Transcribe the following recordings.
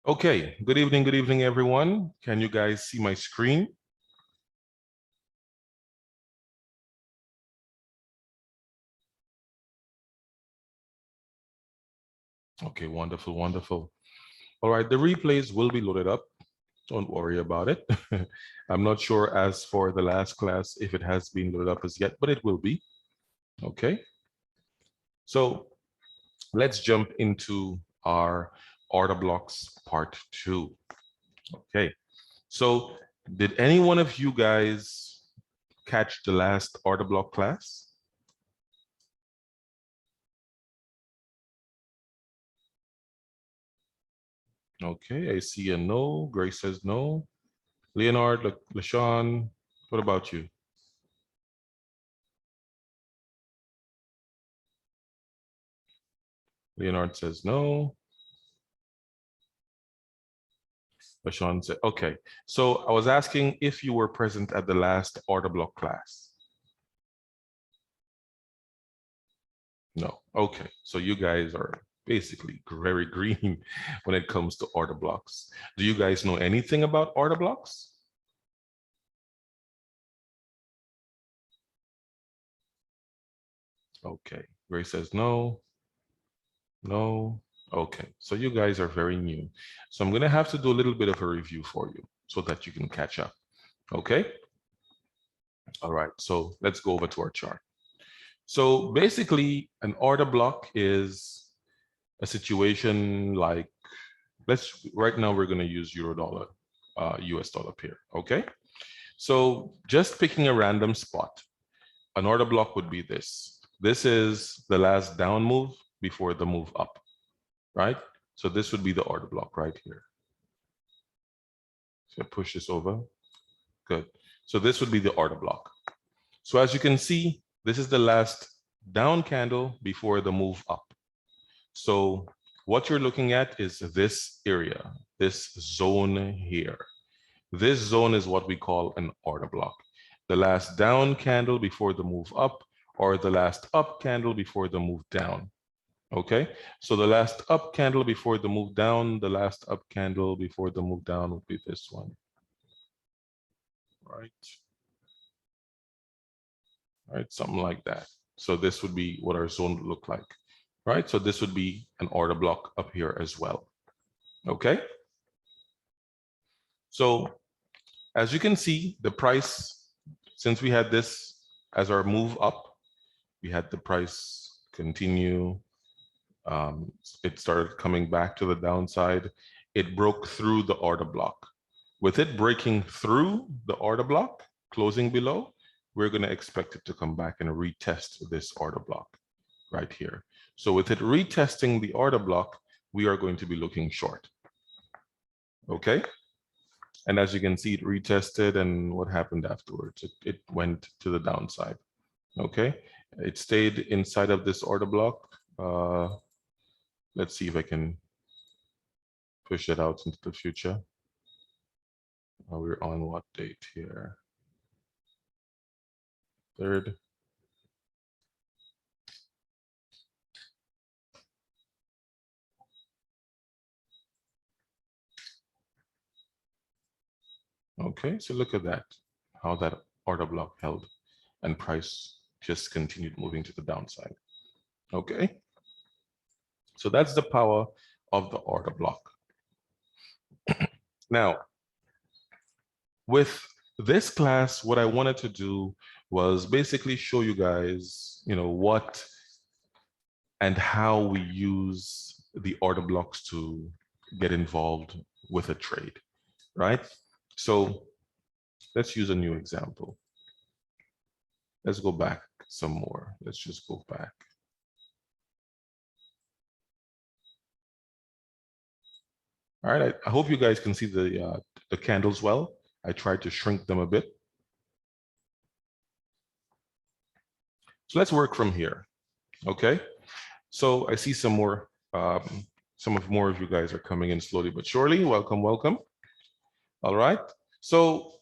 Okay, good evening, everyone. Can you guys see my screen? Okay, wonderful, wonderful. All right, the replays will be loaded up. Don't worry about it. I'm not sure as for the last class if it has been loaded up as yet, but it will be. Okay, so let's jump into our order blocks part 2. Okay, so did any one of you guys catch the last order block class? Okay, I see a no. Grace says no. Leonard, LaShawn, what about you? Leonard says no. LaShawn said, okay. So I was asking if you were present at the last order block class. No. Okay. So you guys are basically very green when it comes to order blocks. Do you guys know anything about order blocks? Okay. Grace says no. No. Okay. So you guys are very new. So I'm going to have to do a little bit of a review for you so that you can catch up. Okay. All right. So let's go over to our chart. So basically, an order block is a situation like, right now we're going to use euro dollar, US dollar pair. Okay. So just picking a random spot, an order block would be this. This is the last down move before the move up, right? So this would be the order block right here. So push this over. Good. So this would be the order block. So as you can see, this is the last down candle before the move up. So what you're looking at is this area, this zone here. This zone is what we call an order block. The last down candle before the move up, or the last up candle before the move down. Okay, so the last up candle before the move down, the last up candle before the move down would be this one. Right, something like that. So this would be what our zone would look like, right? So this would be an order block up here as well. Okay. So as you can see, the price, since we had this as our move up, we had the price continue. It started coming back to the downside. It broke through the order block. With it breaking through the order block, closing below, we're going to expect it to come back and retest this order block right here. So with it retesting the order block, we are going to be looking short. Okay. And as you can see, it retested, and what happened afterwards? It went to the downside. Okay. It stayed inside of this order block. Let's see if I can push it out into the future. We're on what date here? 3rd. Okay, so look at that, how that order block held and price just continued moving to the downside. Okay, so that's the power of the order block. Now, with this class, what I wanted to do was basically show you guys, what and how we use the order blocks to get involved with a trade, right? So let's use a new example. Let's go back some more. Let's just go back. All right, I hope you guys can see the candles well. I tried to shrink them a bit. So let's work from here, okay? So I see some more of you guys are coming in slowly but surely. Welcome, welcome. All right, so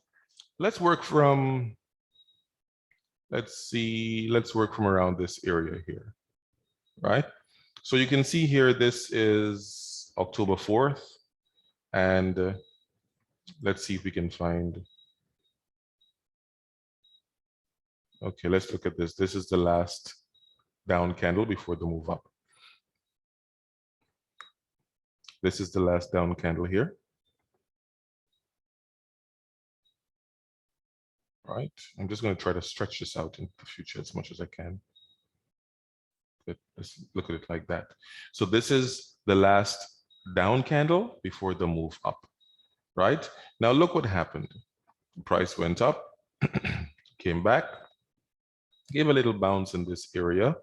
let's work from, let's work from around this area here, right? So you can see here, this is October 4th. And let's see if we can find. Okay, let's look at this. This is the last down candle before the move up. This is the last down candle here. Right. I'm just going to try to stretch this out into the future as much as I can. Let's look at it like that. So this is the last down candle before the move up. Right. Now look what happened. The price went up, came back, gave a little bounce in this area,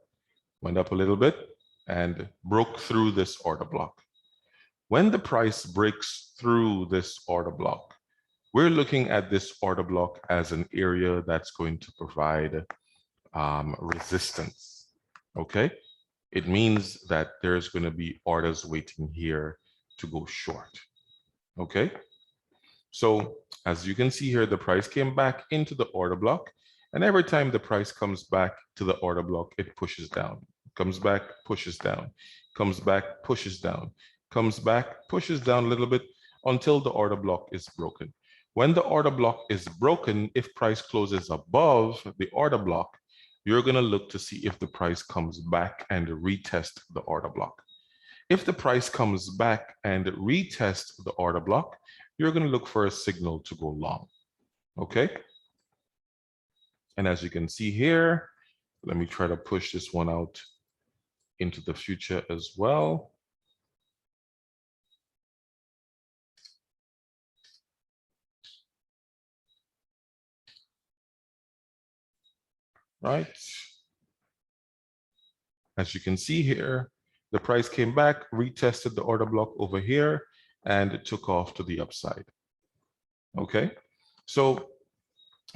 went up a little bit, and broke through this order block. When the price breaks through this order block, we're looking at this order block as an area that's going to provide resistance, okay? It means that there's going to be orders waiting here to go short, okay? So as you can see here, the price came back into the order block, and every time the price comes back to the order block, it pushes down, comes back, pushes down, comes back, pushes down, comes back, pushes down a little bit until the order block is broken. When the order block is broken, if price closes above the order block, you're going to look to see if the price comes back and retest the order block. If the price comes back and retests the order block, you're going to look for a signal to go long, okay? And as you can see here, let me try to push this one out into the future as well. Right? As you can see here, the price came back, retested the order block over here, and it took off to the upside. Okay, so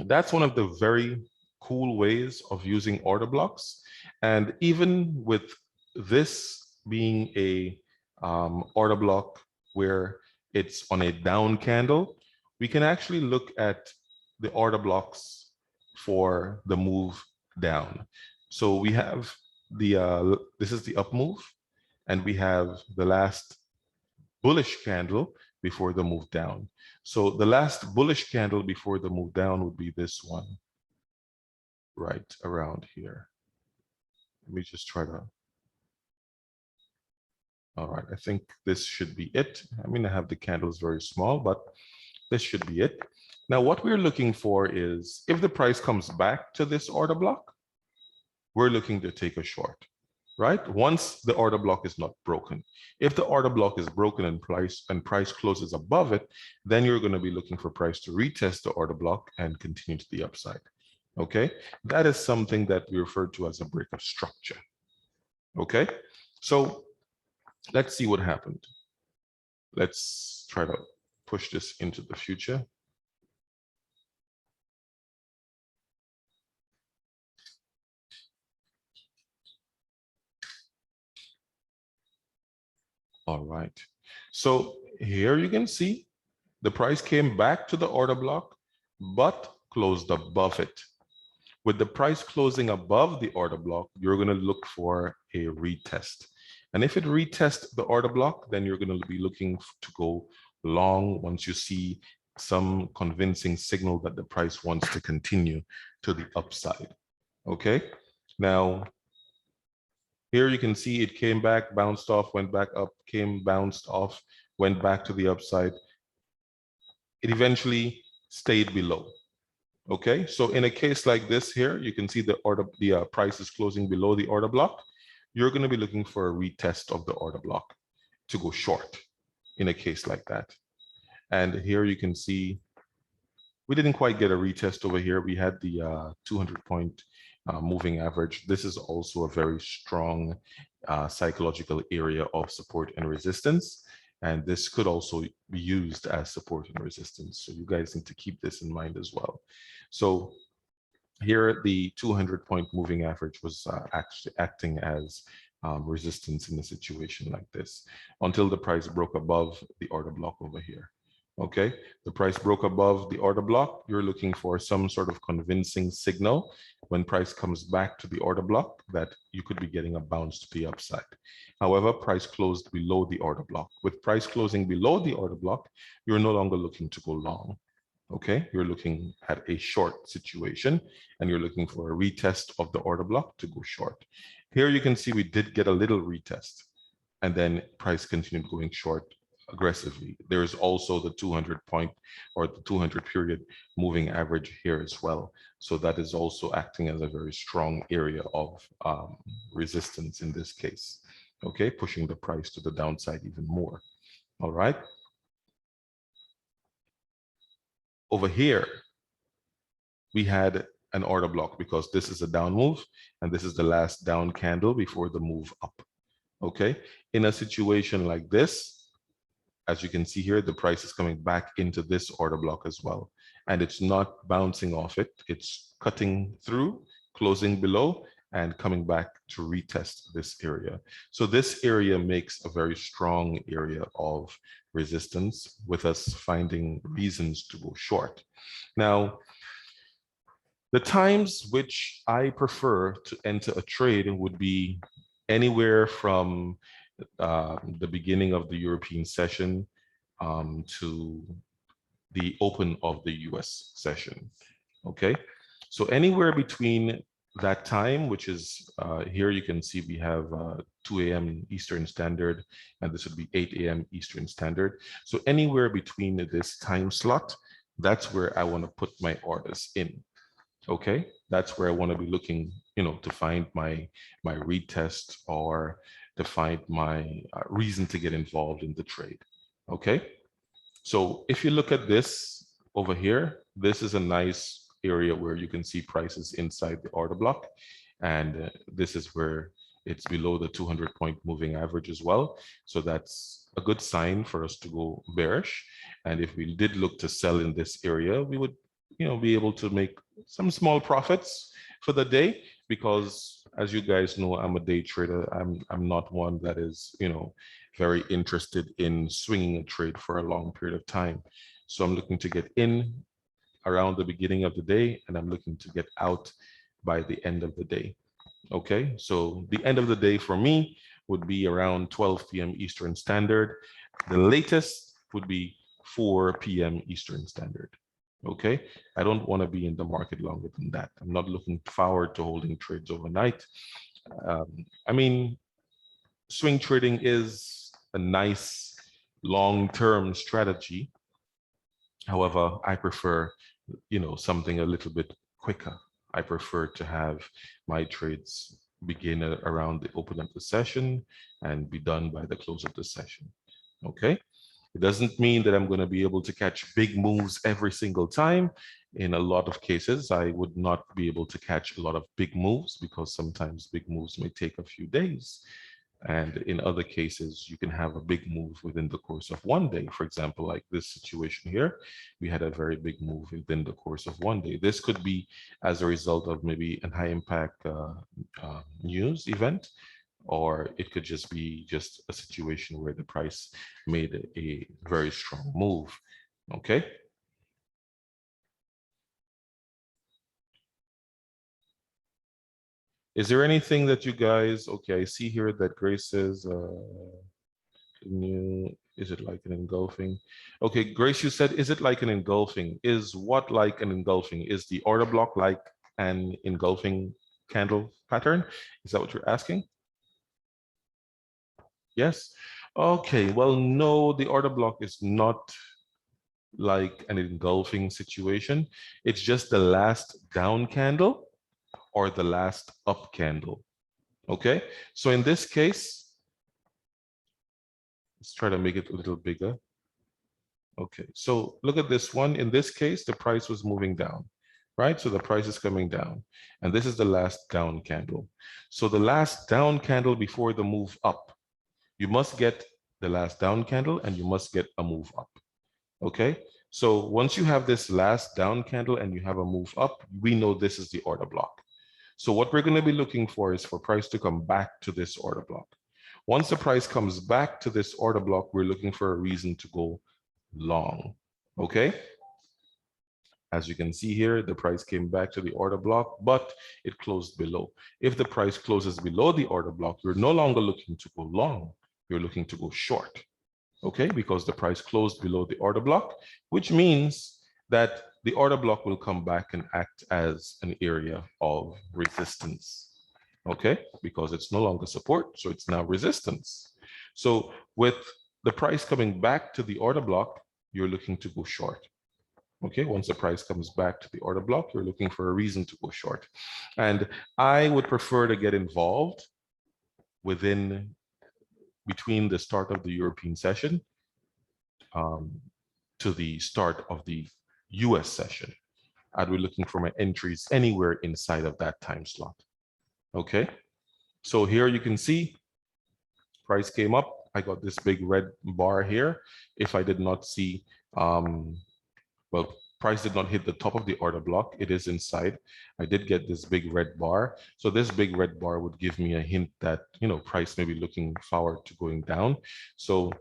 that's one of the very cool ways of using order blocks. And even with this being a order block where it's on a down candle, we can actually look at the order blocks for the move down. So we have the this is the up move, and we have the last bullish candle before the move down. So the last bullish candle before the move down would be this one right around here. Let me just try to. All right, I think this should be it. I mean, I have the candles very small, but this should be it. Now, what we're looking for is if the price comes back to this order block, we're looking to take a short, right? Once the order block is not broken. If the order block is broken and price closes above it, then you're going to be looking for price to retest the order block and continue to the upside. Okay, that is something that we refer to as a break of structure. Okay, so let's see what happened. Let's try to push this into the future. All right, so here you can see the price came back to the order block, but closed above it. With the price closing above the order block, you're going to look for a retest. And if it retests the order block, then you're going to be looking to go long once you see some convincing signal that the price wants to continue to the upside. Okay, now here you can see it came back, bounced off, went back up, came, bounced off, went back to the upside. It eventually stayed below. Okay, so in a case like this here, you can see the price is closing below the order block. You're going to be looking for a retest of the order block to go short in a case like that. And here you can see we didn't quite get a retest over here. We had the 200-point moving average. This is also a very strong psychological area of support and resistance. And this could also be used as support and resistance. So you guys need to keep this in mind as well. So here, the 200-point moving average was actually acting as resistance in a situation like this until the price broke above the order block over here. Okay, the price broke above the order block. You're looking for some sort of convincing signal when price comes back to the order block that you could be getting a bounce to the upside. However, price closed below the order block. With price closing below the order block, you're no longer looking to go long. Okay, you're looking at a short situation and you're looking for a retest of the order block to go short. Here you can see we did get a little retest and then price continued going short aggressively. There is also the 200 point or the 200 period moving average here as well. So that is also acting as a very strong area of resistance in this case. Okay, pushing the price to the downside even more. All right. Over here, we had an order block because this is a down move and this is the last down candle before the move up. Okay, in a situation like this, as you can see here, the price is coming back into this order block as well. And it's not bouncing off it. It's cutting through, closing below, and coming back to retest this area. So this area makes a very strong area of resistance with us finding reasons to go short. Now, the times which I prefer to enter a trade would be anywhere from the beginning of the European session to the open of the US session. Okay, so anywhere between that time, which is here you can see we have 2 a.m. Eastern Standard, and this would be 8 a.m. Eastern Standard. So anywhere between this time slot, that's where I want to put my orders in. Okay, that's where I want to be looking, you know, to find my retest or to find my reason to get involved in the trade. Okay, so if you look at this over here, this is a nice area where you can see prices inside the order block, and this is where it's below the 200 point moving average as well. So that's a good sign for us to go bearish. And if we did look to sell in this area, we would, you know, be able to make some small profits for the day, because as you guys know, I'm a day trader. I'm not one that is, you know, very interested in swinging a trade for a long period of time. So I'm looking to get in around the beginning of the day, and I'm looking to get out by the end of the day. Okay, so the end of the day for me would be around 12 p.m. Eastern Standard. The latest would be 4 p.m. Eastern Standard. Okay, I don't want to be in the market longer than that. I'm not looking forward to holding trades overnight. I mean, swing trading is a nice long-term strategy. However, I prefer, you know, something a little bit quicker. I prefer to have my trades begin around the open of the session and be done by the close of the session. Okay. It doesn't mean that I'm going to be able to catch big moves every single time. In a lot of cases, I would not be able to catch a lot of big moves because sometimes big moves may take a few days. And in other cases, you can have a big move within the course of one day. For example, like this situation here, we had a very big move within the course of one day. This could be as a result of maybe an high impact news event, or it could just be just a situation where the price made a very strong move. Okay. Is there anything that you guys, okay, I see here that Grace says, is it like an engulfing? Okay, Grace, you said, is it like an engulfing? Is what like an engulfing? Is the order block like an engulfing candle pattern? Is that what you're asking? Yes. Okay, well, no, the order block is not like an engulfing situation. It's just the last down candle or the last up candle. Okay, so in this case, let's try to make it a little bigger. Okay, so look at this one. In this case, the price was moving down, right? So the price is coming down, and this is the last down candle. So the last down candle before the move up, you must get the last down candle and you must get a move up. Okay, so once you have this last down candle and you have a move up, we know this is the order block. So what we're going to be looking for is for price to come back to this order block. Once the price comes back to this order block, we're looking for a reason to go long. Okay. As you can see here, the price came back to the order block, but it closed below. If the price closes below the order block, you're no longer looking to go long, you're looking to go short. Okay, because the price closed below the order block, which means that the order block will come back and act as an area of resistance. Okay, because it's no longer support, so it's now resistance. So with the price coming back to the order block, you're looking to go short. Okay, once the price comes back to the order block, you're looking for a reason to go short. And I would prefer to get involved between the start of the European session to the start of the US session. I'd be looking for my entries anywhere inside of that time slot. Okay, so here you can see price came up. I got this big red bar here. If I did not see, well, price did not hit the top of the order block. It is inside. I did get this big red bar. So this big red bar would give me a hint that, price may be looking forward to going down. So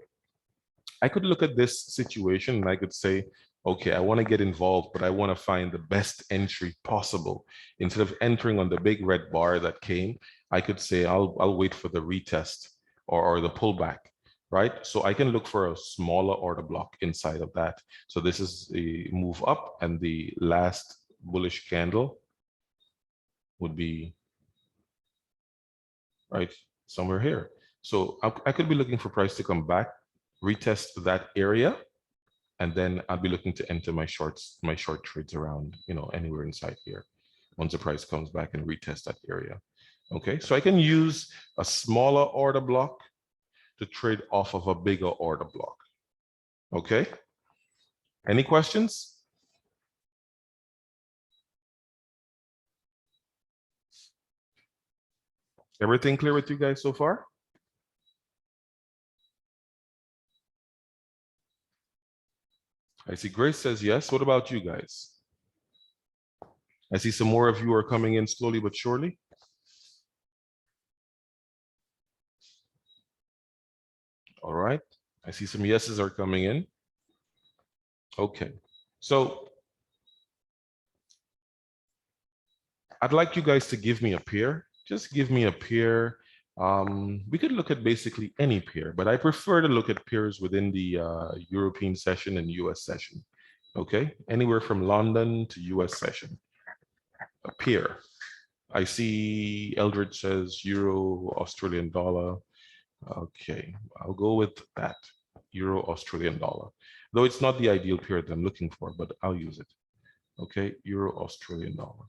I could look at this situation and I could say, okay, I want to get involved, but I want to find the best entry possible. Instead of entering on the big red bar that came, I could say, I'll wait for the retest or the pullback, right? So I can look for a smaller order block inside of that. So this is a move up, and the last bullish candle would be right somewhere here. So I could be looking for price to come back, retest that area, and then I'll be looking to enter my short trades around, anywhere inside here once the price comes back and retest that area. Okay, so I can use a smaller order block to trade off of a bigger order block. Okay, any questions? Everything clear with you guys so far? I see Grace says yes. What about you guys? I see some more of you are coming in slowly but surely. All right. I see some yeses are coming in. Okay. So I'd like you guys to give me a pair. Just give me a pair. We could look at basically any pair, but I prefer to look at pairs within the European session and US session. Okay. Anywhere from London to US session. A pair. I see Eldridge says Euro, Australian dollar. Okay, I'll go with that. Euro, Australian dollar. Though it's not the ideal pair that I'm looking for, but I'll use it. Okay, Euro, Australian dollar.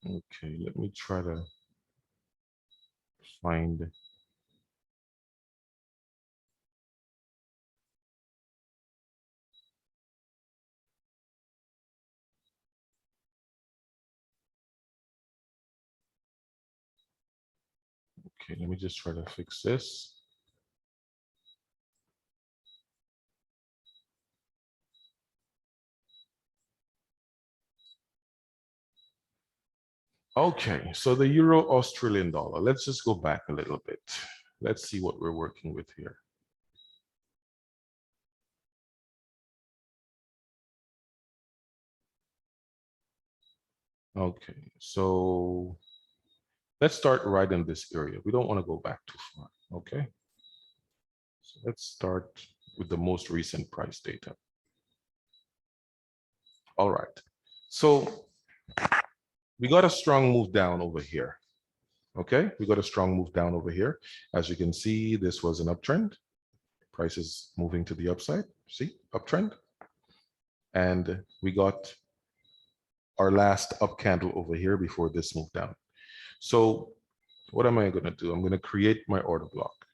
Okay, let me try to find. Okay, let me just try to fix this. Okay, so the Euro, Australian dollar. Let's just go back a little bit. Let's see what we're working with here. Okay, so let's start right in this area. We don't want to go back too far, okay? So let's start with the most recent price data. All right, so we got a strong move down over here, okay? We got a strong move down over here. As you can see, this was an uptrend. Price is moving to the upside, see, uptrend. And we got our last up candle over here before this move down. So what am I going to do? I'm going to create my order block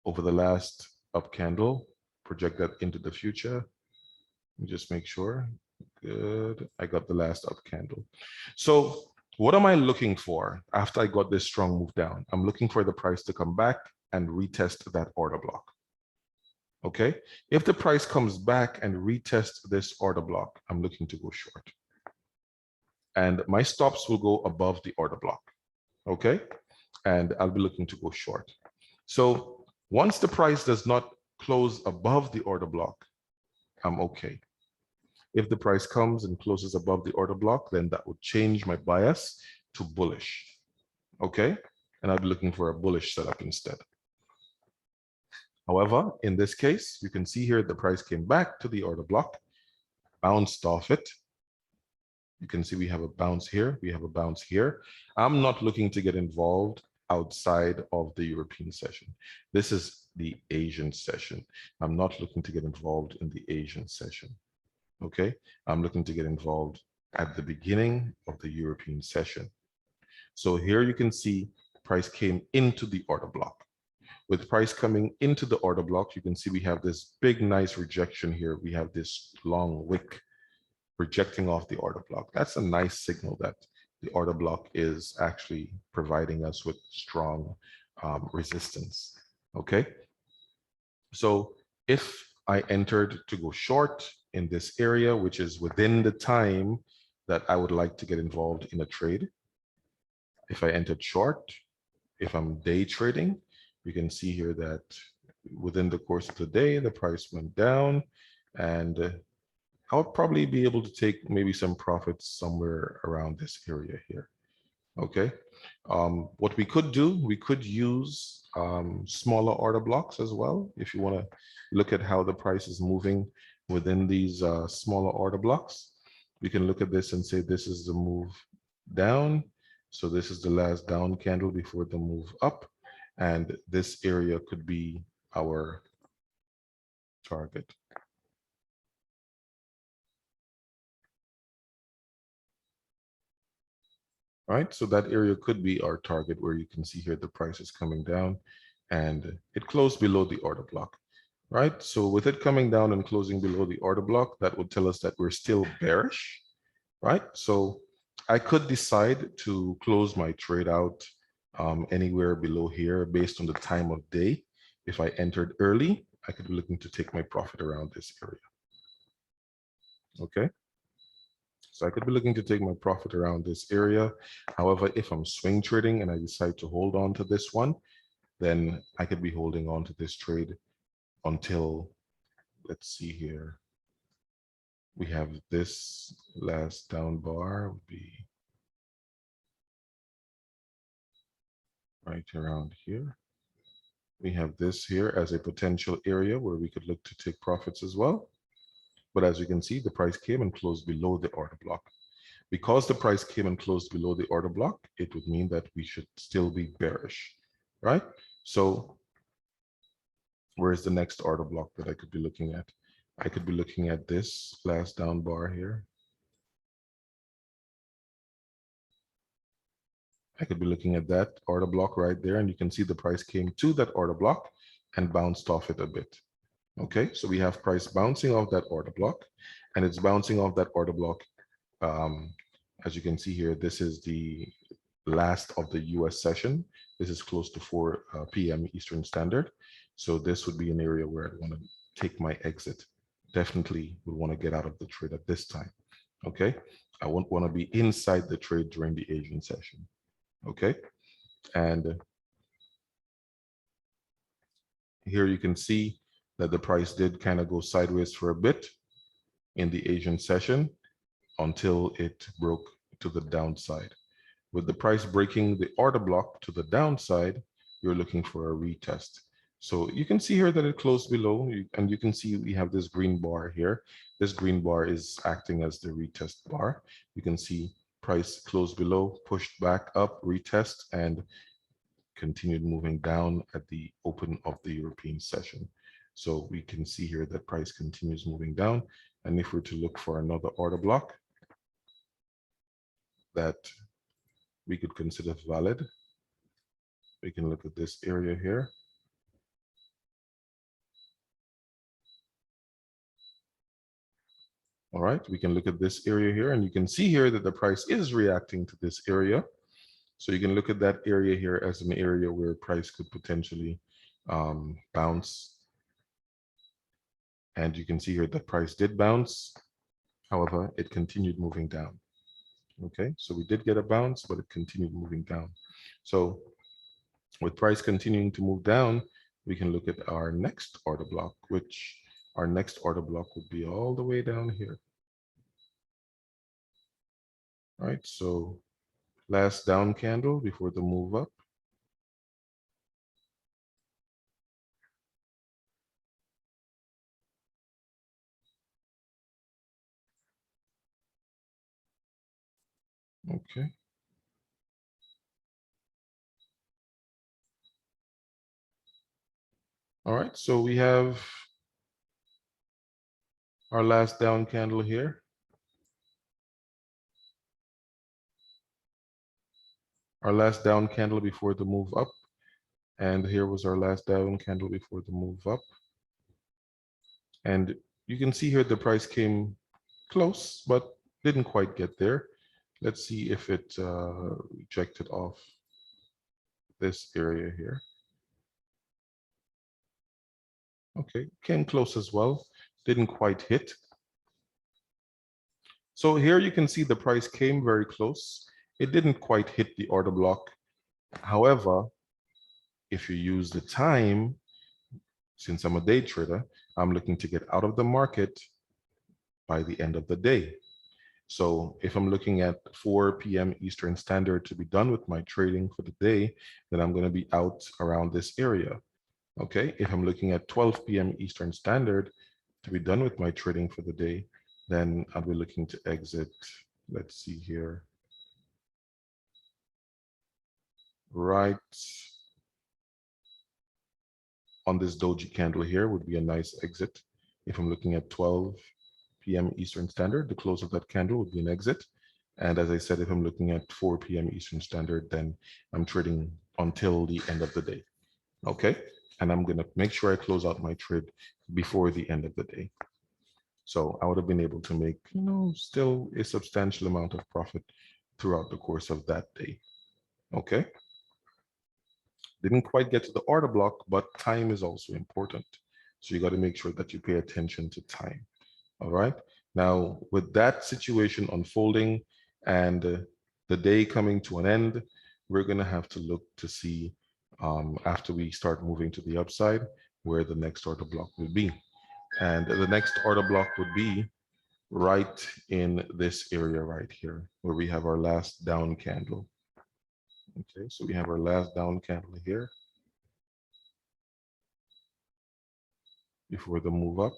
over the last up candle, project that into the future. Let me just make sure. Good. I got the last up candle. So what am I looking for after I got this strong move down? I'm looking for the price to come back and retest that order block. Okay. If the price comes back and retests this order block, I'm looking to go short. and my stops will go above the order block, okay? And I'll be looking to go short. So once the price does not close above the order block, I'm okay. If the price comes and closes above the order block, then that would change my bias to bullish, okay? And I'll be looking for a bullish setup instead. However, in this case, you can see here the price came back to the order block, bounced off it. You can see we have a bounce here, we have a bounce here. I'm not looking to get involved outside of the European session. This is the Asian session. I'm not looking to get involved in the Asian session, okay? I'm looking to get involved at the beginning of the European session. So here you can see price came into the order block. With price coming into the order block, you can see we have this big, nice rejection here. We have this long wick rejecting off the order block. That's a nice signal that the order block is actually providing us with strong resistance, okay? So if I entered to go short in this area, which is within the time that I would like to get involved in a trade, if I entered short, if I'm day trading, you can see here that within the course of the day, the price went down, and I'll probably be able to take maybe some profits somewhere around this area here. Okay. What we could do, we could use smaller order blocks as well. If you want to look at how the price is moving within these smaller order blocks, we can look at this and say this is the move down. So this is the last down candle before the move up. And this area could be our target. Right, so that area could be our target, where you can see here the price is coming down and it closed below the order block, right? So with it coming down and closing below the order block, that would tell us that we're still bearish, right? So I could decide to close my trade out anywhere below here based on the time of day. If I entered early, I could be looking to take my profit around this area. Okay. So I could be looking to take my profit around this area. However, if I'm swing trading and I decide to hold on to this one, then I could be holding on to this trade until, let's see here. We have this last down bar would be right around here. We have this here as a potential area where we could look to take profits as well. But as you can see, the price came and closed below the order block. Because the price came and closed below the order block, it would mean that we should still be bearish, right? So where's the next order block that I could be looking at? I could be looking at this last down bar here. I could be looking at that order block right there, and you can see the price came to that order block and bounced off it a bit. Okay, so we have price bouncing off that order block, and it's bouncing off that order block. As you can see here, this is the last of the US session. This is close to 4 p.m. Eastern Standard. So this would be an area where I want to take my exit. Definitely would want to get out of the trade at this time. Okay, I won't want to be inside the trade during the Asian session. Okay, and here you can see that the price did kind of go sideways for a bit in the Asian session until it broke to the downside. With the price breaking the order block to the downside, you're looking for a retest. So you can see here that it closed below, and you can see we have this green bar here. This green bar is acting as the retest bar. You can see price closed below, pushed back up, retest, and continued moving down at the open of the European session. So we can see here that price continues moving down. And if we're to look for another order block that we could consider valid, we can look at this area here. All right, we can look at this area here, and you can see here that the price is reacting to this area. So you can look at that area here as an area where price could potentially bounce. And you can see here that price did bounce. However, it continued moving down. Okay, so we did get a bounce, but it continued moving down. So with price continuing to move down, we can look at our next order block, which our next order block would be all the way down here. All right, so last down candle before the move up. Okay. All right, so we have our last down candle here. Our last down candle before the move up. And here was our last down candle before the move up. And you can see here the price came close, but didn't quite get there. Let's see if it rejected off this area here. Okay, came close as well, didn't quite hit. So here you can see the price came very close. It didn't quite hit the order block. However, if you use the time, since I'm a day trader, I'm looking to get out of the market by the end of the day. So if I'm looking at 4 p.m. Eastern Standard to be done with my trading for the day, then I'm going to be out around this area. Okay, if I'm looking at 12 p.m. Eastern Standard to be done with my trading for the day, then I'll be looking to exit. Let's see here. Right on this doji candle here would be a nice exit. If I'm looking at 12 p.m. Eastern Standard, the close of that candle would be an exit. And as I said, if I'm looking at 4 p.m. Eastern Standard, then I'm trading until the end of the day. Okay, and I'm going to make sure I close out my trade before the end of the day. So I would have been able to make, still a substantial amount of profit throughout the course of that day. Okay. Didn't quite get to the order block, but time is also important. So you got to make sure that you pay attention to time. All right. Now, with that situation unfolding and the day coming to an end, we're going to have to look to see after we start moving to the upside where the next order block will be. And the next order block would be right in this area right here where we have our last down candle. Okay, so we have our last down candle here before the move up.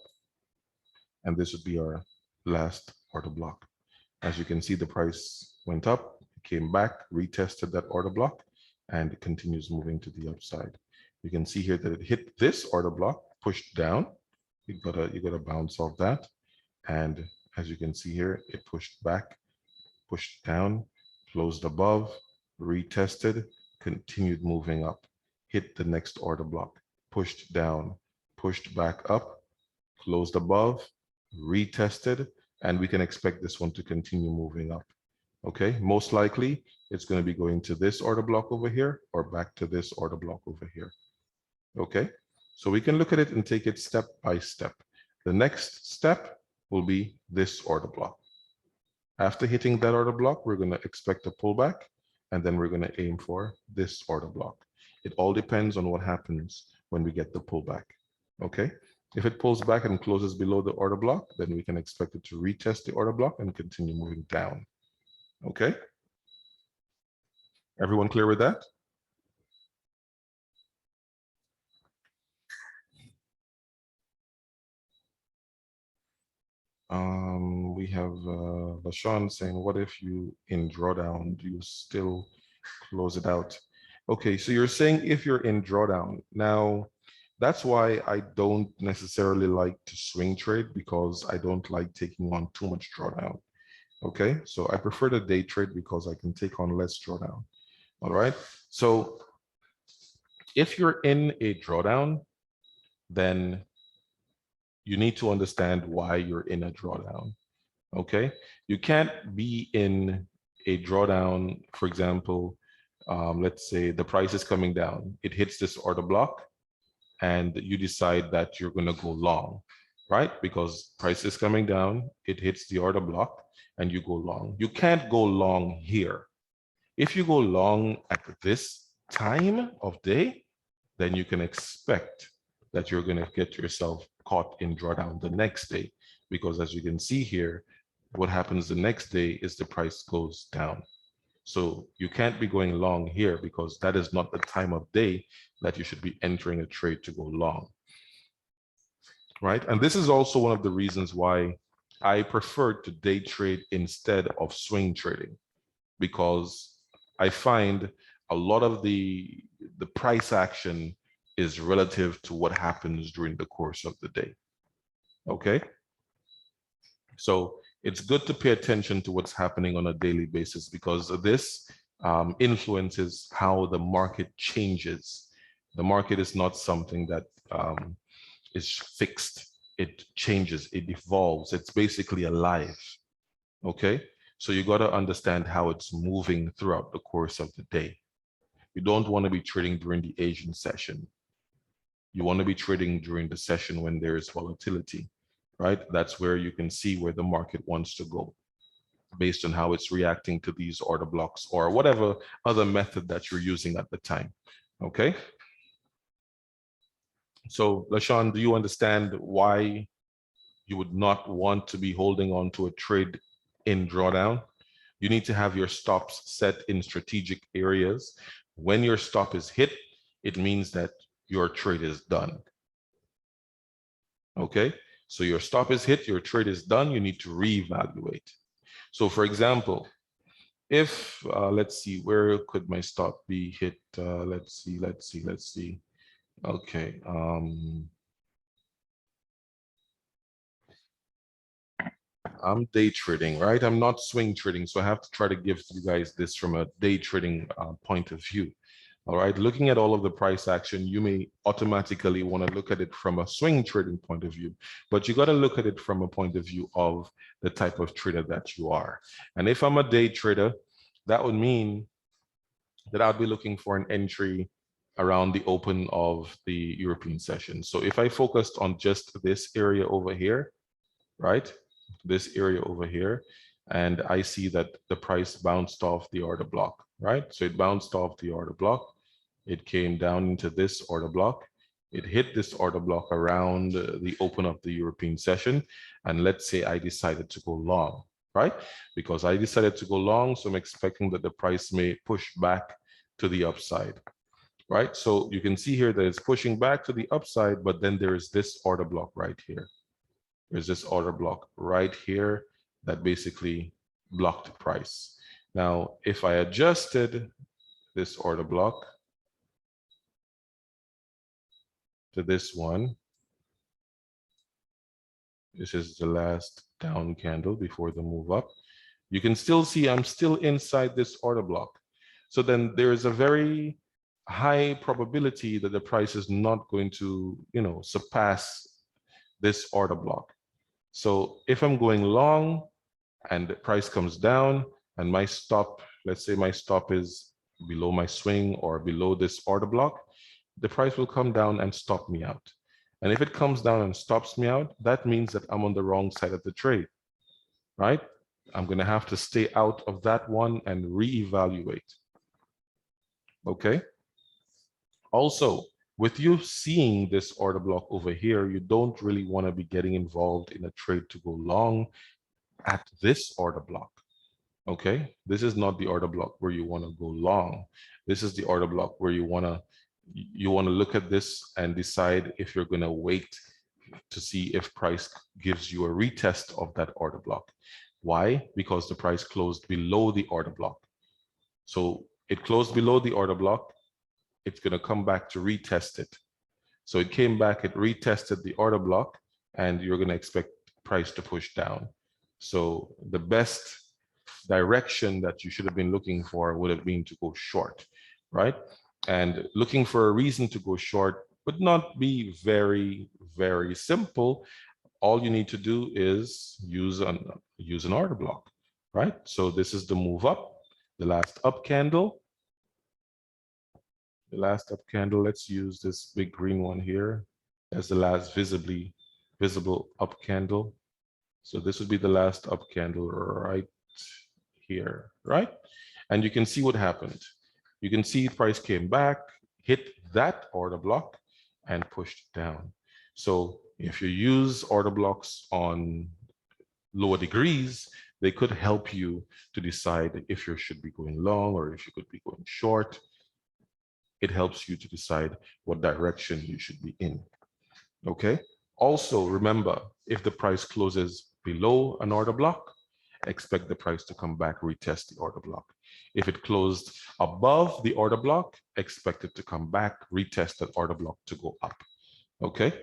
And this would be our last order block. As you can see, the price went up, came back, retested that order block, and it continues moving to the upside. You can see here that it hit this order block, pushed down. You got a bounce off that. And as you can see here, it pushed back, pushed down, closed above, retested, continued moving up, hit the next order block, pushed down, pushed back up, closed above, retested, and we can expect this one to continue moving up. Okay, most likely it's going to be going to this order block over here or back to this order block over here. Okay, so we can look at it and take it step by step. The next step will be this order block. After hitting that order block, we're going to expect a pullback, and then we're going to aim for this order block. It all depends on what happens when we get the pullback. Okay, if it pulls back and closes below the order block, then we can expect it to retest the order block and continue moving down. Okay, everyone clear with that? We have LaShawn saying, what if you in drawdown, do you still close it out? Okay, so you're saying if you're in drawdown. Now, that's why I don't necessarily like to swing trade, because I don't like taking on too much drawdown. Okay, so I prefer to day trade because I can take on less drawdown. All right, so if you're in a drawdown, then you need to understand why you're in a drawdown. Okay, you can't be in a drawdown, for example, let's say the price is coming down, it hits this order block, and you decide that you're going to go long. right? Because price is coming down, it hits the order block and you go long. You can't go long here. If you go long at this time of day, then you can expect that you're going to get yourself caught in drawdown the next day. Because as you can see here, what happens the next day is the price goes down. So you can't be going long here because that is not the time of day that you should be entering a trade to go long, right? And this is also one of the reasons why I prefer to day trade instead of swing trading, because I find a lot of the price action is relative to what happens during the course of the day. Okay. So it's good to pay attention to what's happening on a daily basis, because this influences how the market changes. The market is not something that is fixed. It changes, it evolves. It's basically alive. Okay. So you got to understand how it's moving throughout the course of the day. You don't want to be trading during the Asian session. You want to be trading during the session when there is volatility, right? That's where you can see where the market wants to go based on how it's reacting to these order blocks or whatever other method that you're using at the time. Okay. So LaShawn, do you understand why you would not want to be holding on to a trade in drawdown? You need to have your stops set in strategic areas. When your stop is hit, it means that your trade is done. Okay, so your stop is hit, your trade is done, you need to reevaluate. So for example, if, let's see, where could my stop be hit? Let's see. Okay. I'm day trading, right? I'm not swing trading. So I have to try to give you guys this from a day trading point of view. All right. Looking at all of the price action, you may automatically want to look at it from a swing trading point of view, but you got to look at it from a point of view of the type of trader that you are. And if I'm a day trader, that would mean that I'll be looking for an entry around the open of the European session. So if I focused on just this area over here, right? This area over here, and I see that the price bounced off the order block, right? So it bounced off the order block. It came down into this order block. It hit this order block around the open of the European session. And let's say I decided to go long, right? Because I decided to go long, so I'm expecting that the price may push back to the upside, right? So you can see here that it's pushing back to the upside, but then there is this order block right here. There's this order block right here that basically blocked the price. Now, if I adjusted this order block to this one, this is the last down candle before the move up, you can still see I'm still inside this order block. So then there is a very high probability that the price is not going to, surpass this order block. So if I'm going long and the price comes down and my stop, let's say my stop is below my swing or below this order block, the price will come down and stop me out. And if it comes down and stops me out, that means that I'm on the wrong side of the trade, right? I'm going to have to stay out of that one and reevaluate. Okay. Also, with you seeing this order block over here, you don't really want to be getting involved in a trade to go long at this order block. Okay, this is not the order block where you want to go long. This is the order block where you want to look at this and decide if you're going to wait to see if price gives you a retest of that order block. Why? Because the price closed below the order block. So it closed below the order block. It's going to come back to retest it. So it came back, it retested the order block, and you're going to expect price to push down. So the best direction that you should have been looking for would have been to go short, right? And looking for a reason to go short would not be very, very simple. All you need to do is use an order block, right? So this is the move up, the last up candle. The last up candle, let's use this big green one here as the last visibly visible up candle. So this would be the last up candle right here, right? And you can see what happened. You can see price came back, hit that order block, and pushed down. So if you use order blocks on lower degrees, they could help you to decide if you should be going long or if you could be going short. It helps you to decide what direction you should be in. Okay. Also, remember, if the price closes below an order block, expect the price to come back, retest the order block. If it closed above the order block, expect it to come back, retest that order block to go up. Okay.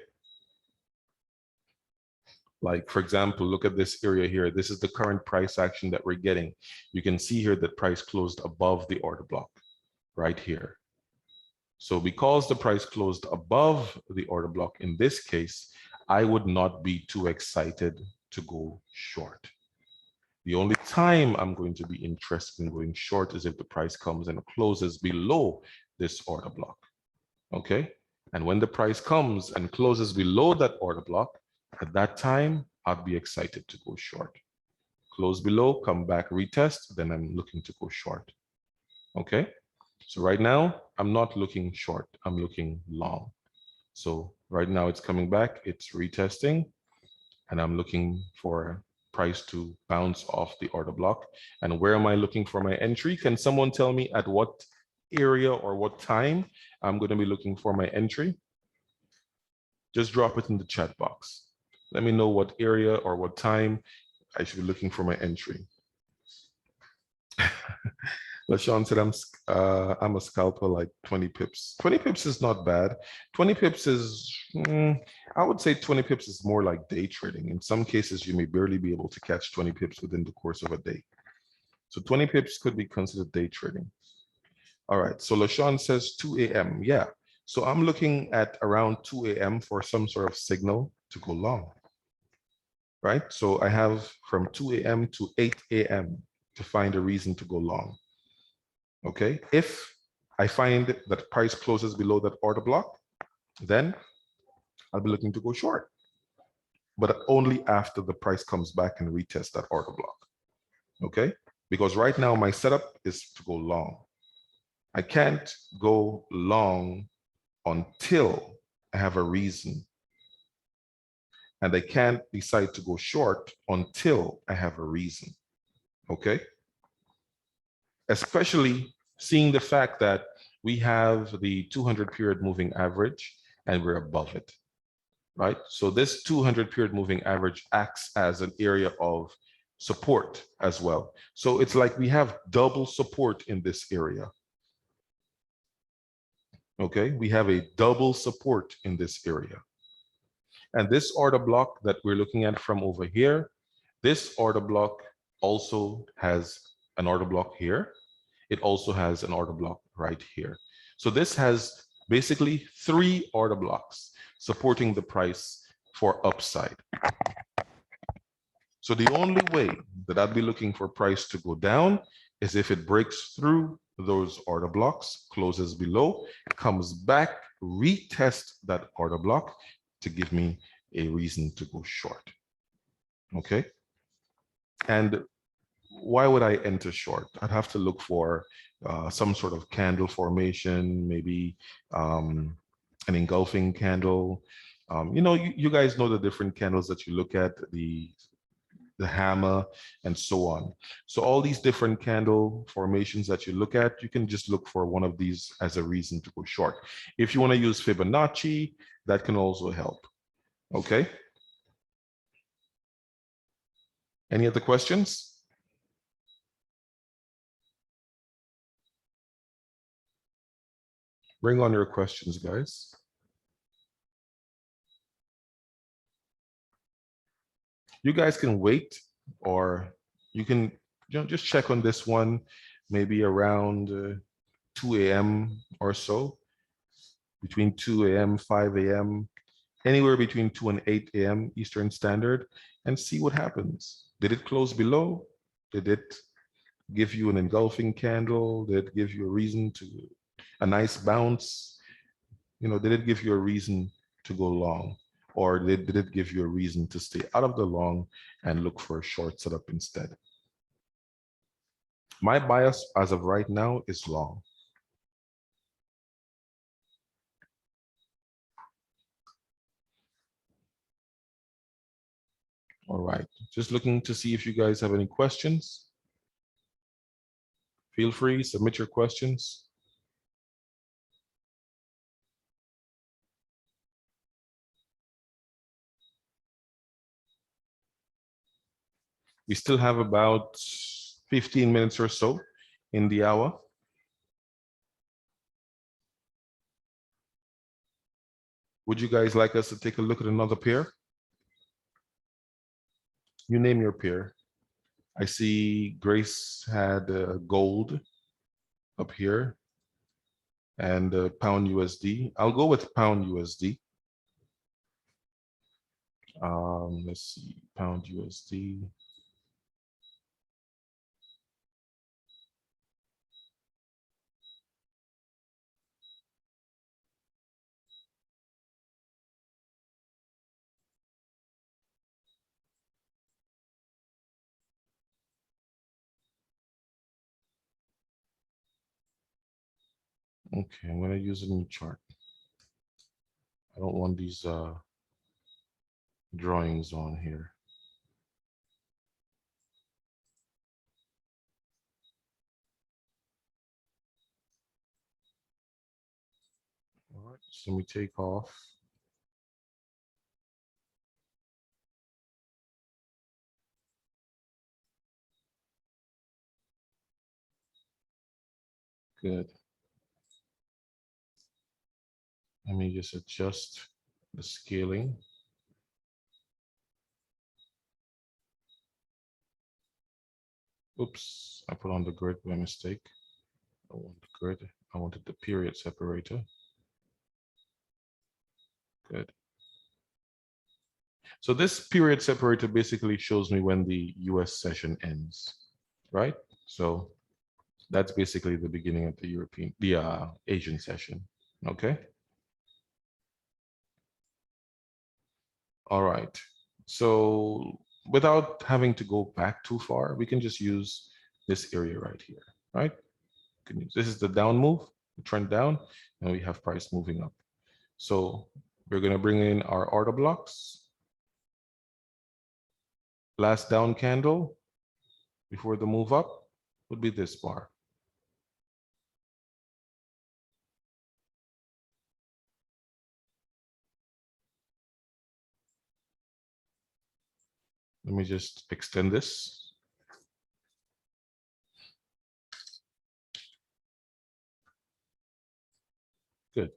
Like, for example, look at this area here. This is the current price action that we're getting. You can see here that price closed above the order block right here. So because the price closed above the order block in this case, I would not be too excited to go short. The only time I'm going to be interested in going short is if the price comes and closes below this order block. Okay. And when the price comes and closes below that order block, at that time, I'd be excited to go short. Close below, come back, retest, then I'm looking to go short. Okay. So right now, I'm not looking short, I'm looking long. So right now it's coming back, it's retesting, and I'm looking for price to bounce off the order block. And where am I looking for my entry? Can someone tell me at what area or what time I'm going to be looking for my entry? Just drop it in the chat box. Let me know what area or what time I should be looking for my entry. LaShawn said I'm a scalper like 20 pips. 20 pips is not bad. 20 pips is, I would say 20 pips is more like day trading. In some cases, you may barely be able to catch 20 pips within the course of a day. So 20 pips could be considered day trading. All right, so LaShawn says 2 a.m. Yeah, so I'm looking at around 2 a.m. for some sort of signal to go long, right? So I have from 2 a.m. to 8 a.m. to find a reason to go long. Okay, if I find that price closes below that order block, then I'll be looking to go short, but only after the price comes back and retests that order block. Okay, because right now my setup is to go long. I can't go long until I have a reason, and I can't decide to go short until I have a reason. Okay, especially seeing the fact that we have the 200 period moving average and we're above it, right? So this 200 period moving average acts as an area of support as well. So it's like we have double support in this area. Okay, we have a double support in this area. And this order block that we're looking at from over here, this order block also has an order block here. It also has an order block right here. So this has basically 3 order blocks supporting the price for upside. So the only way that I'd be looking for price to go down is if it breaks through those order blocks, closes below, comes back, retest that order block to give me a reason to go short. Okay. And why would I enter short? I'd have to look for some sort of candle formation, maybe an engulfing candle. You know, you guys know the different candles that you look at, the hammer and so on. So all these different candle formations that you look at, you can just look for one of these as a reason to go short. If you want to use Fibonacci, that can also help. Okay. Any other questions? Bring on your questions, guys. You guys can wait, or you can just check on this one, maybe around 2 a.m. or so, between 2 a.m., 5 a.m., anywhere between 2 and 8 a.m. Eastern Standard, and see what happens. Did it close below? Did it give you an engulfing candle? Did it give you a reason to, a nice bounce? You know, did it give you a reason to go long? or did it give you a reason to stay out of the long and look for a short setup instead? My bias as of right now is long. All right, just looking to see if you guys have any questions. Feel free, submit your questions. We still have about 15 minutes or so in the hour. Would you guys like us to take a look at another pair? You name your pair. I see Grace had gold up here and pound USD. I'll go with pound USD. Let's see, pound USD. Okay, I'm gonna use a new chart. I don't want these drawings on here. All right, so let me take off. Good. Let me just adjust the scaling. Oops, I put on the grid by mistake. I want the grid. I wanted the period separator. Good. So this period separator basically shows me when the US session ends, right? So that's basically the beginning of the Asian session, okay? All right, so without having to go back too far, we can just use this area right here, right? This is the down move, the trend down, and we have price moving up. So we're gonna bring in our order blocks. Last down candle before the move up would be this bar. Let me just extend this. Good.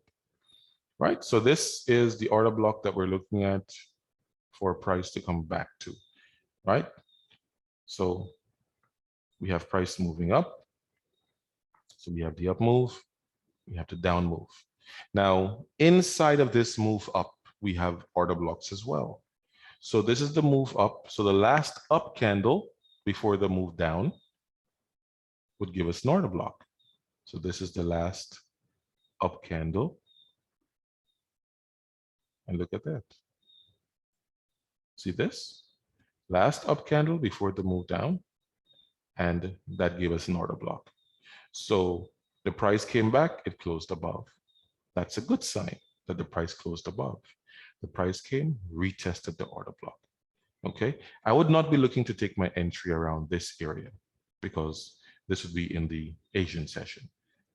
Right, so this is the order block that we're looking at for price to come back to, right? So we have price moving up. So we have the up move, we have the down move. Now, inside of this move up, we have order blocks as well. So this is the move up. So the last up candle before the move down would give us an order block. So this is the last up candle. And look at that. See this? Last up candle before the move down. And that gave us an order block. So the price came back, it closed above. That's a good sign that the price closed above. The price came, retested the order block. Okay, I would not be looking to take my entry around this area because this would be in the Asian session.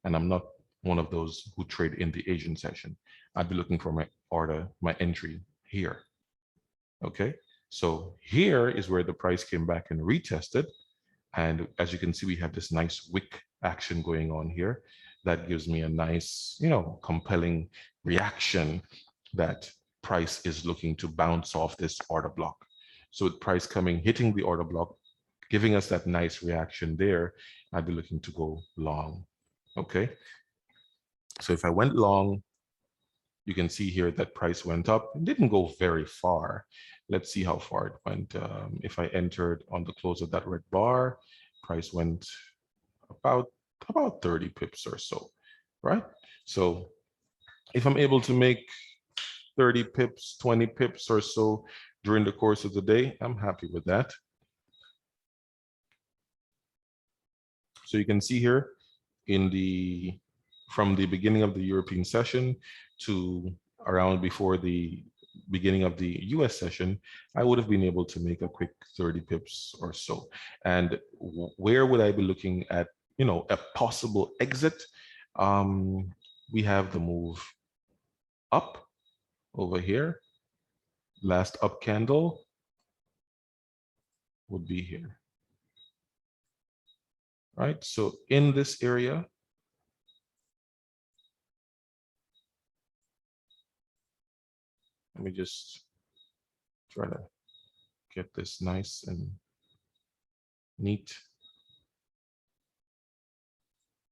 And I'm not one of those who trade in the Asian session. I'd be looking for my order, my entry here. Okay, so here is where the price came back and retested. And as you can see, we have this nice wick action going on here. That gives me a nice, compelling reaction that price is looking to bounce off this order block. So with price coming, hitting the order block, giving us that nice reaction there, I'd be looking to go long, okay? So if I went long, you can see here that price went up. It didn't go very far. Let's see how far it went. If I entered on the close of that red bar, price went about 30 pips or so, right? So if I'm able to make 30 pips, 20 pips or so during the course of the day, I'm happy with that. So you can see here from the beginning of the European session to around before the beginning of the US session, I would have been able to make a quick 30 pips or so. And where would I be looking at, a possible exit? We have the move up over here. Last up candle would be here. Right? So in this area, let me just try to get this nice and neat.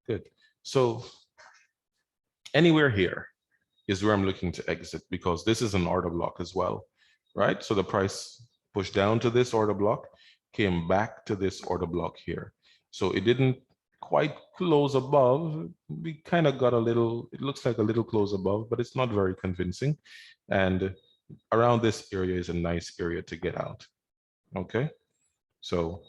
Good. So anywhere here is where I'm looking to exit, because this is an order block as well, right? So the price pushed down to this order block, came back to this order block here. So it didn't quite close above. We kind of got a little, it looks like a little close above, but it's not very convincing. And around this area is a nice area to get out. Okay, so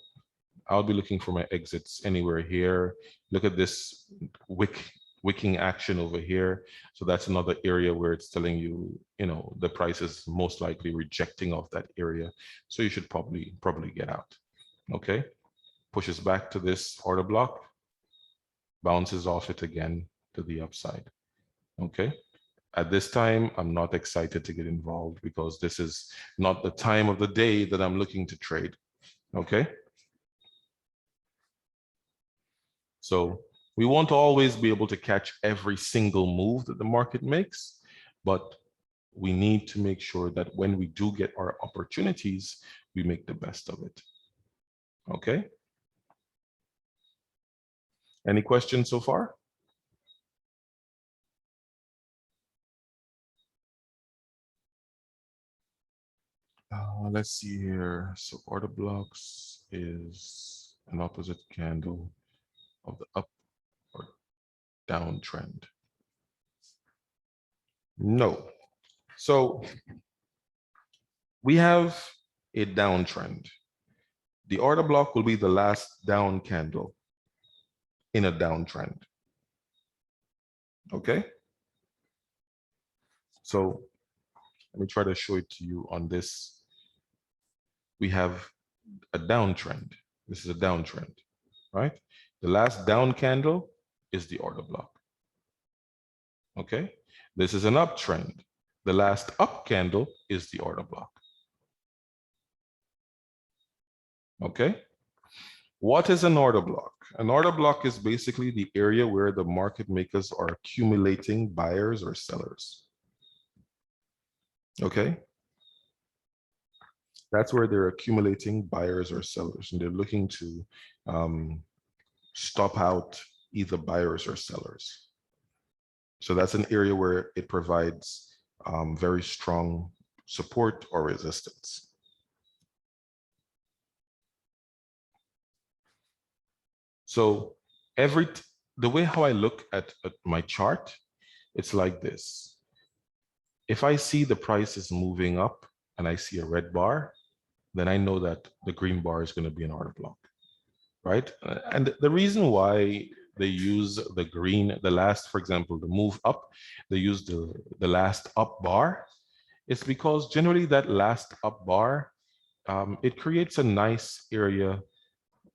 I'll be looking for my exits anywhere here. Look at this wicking action over here. So that's another area where it's telling you, the price is most likely rejecting off that area. So you should probably get out. Okay, pushes back to this order block, bounces off it again to the upside. Okay. At this time, I'm not excited to get involved because this is not the time of the day that I'm looking to trade. Okay. So we won't always be able to catch every single move that the market makes, but we need to make sure that when we do get our opportunities, we make the best of it. Okay. Any questions so far? Let's see here. So order blocks is an opposite candle of the up or downtrend. No. So we have a downtrend. The order block will be the last down candle in a downtrend. Okay. So let me try to show it to you on this. We have a downtrend. This is a downtrend, right? The last down candle is the order block. Okay. This is an uptrend. The last up candle is the order block. Okay. What is an order block? An order block is basically the area where the market makers are accumulating buyers or sellers. Okay. That's where they're accumulating buyers or sellers, and they're looking to stop out either buyers or sellers. So that's an area where it provides very strong support or resistance. So the way how I look at my chart, it's like this. If I see the price is moving up and I see a red bar, then I know that the green bar is going to be an order block, right? And the reason why they use the green, the last, for example, the move up, they use the last up bar, is because generally that last up bar, it creates a nice area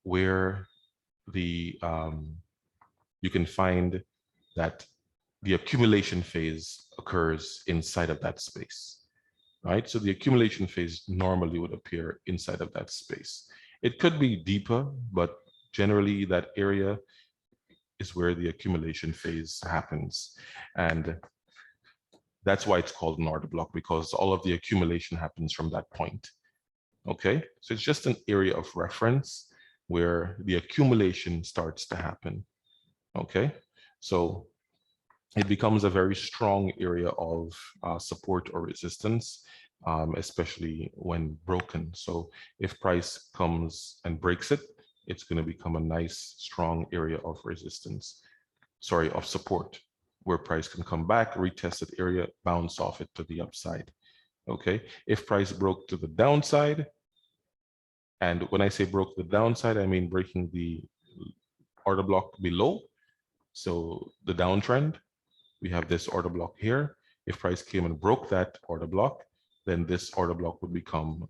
where you can find that the accumulation phase occurs inside of that space. Right? So the accumulation phase normally would appear inside of that space. It could be deeper, but generally that area is where the accumulation phase happens. And that's why it's called an order block, because all of the accumulation happens from that point. Okay, so it's just an area of reference where the accumulation starts to happen. Okay, so it becomes a very strong area of support or resistance, especially when broken. So if price comes and breaks it, it's going to become a nice, strong area of resistance, sorry, of support. where price can come back, retest that area, bounce off it to the upside. Okay, if price broke to the downside, and when I say broke the downside, I mean breaking the order block below. So the downtrend, we have this order block here. If price came and broke that order block, then this order block would become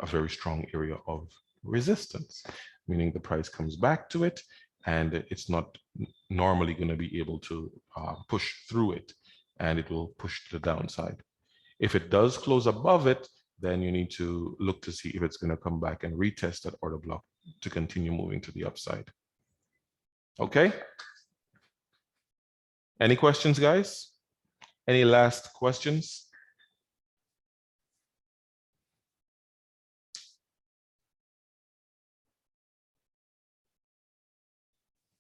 a very strong area of resistance, meaning the price comes back to it and it's not normally going to be able to push through it, and it will push to the downside. If it does close above it, then you need to look to see if it's going to come back and retest that order block to continue moving to the upside. Okay. Any questions, guys? Any last questions?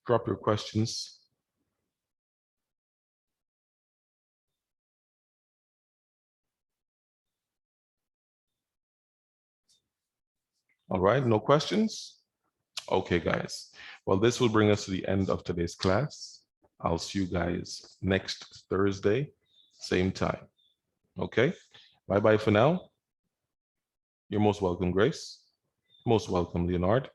Drop your questions. All right, no questions? Okay, guys. Well, this will bring us to the end of today's class. I'll see you guys next Thursday, same time. Okay, bye-bye for now. You're most welcome, Grace. Most welcome, Leonard.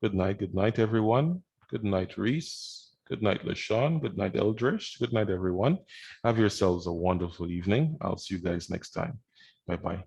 Good night, everyone. Good night, Reese. Good night, LaShawn. Good night, Eldridge. Good night, everyone. Have yourselves a wonderful evening. I'll see you guys next time. Bye-bye.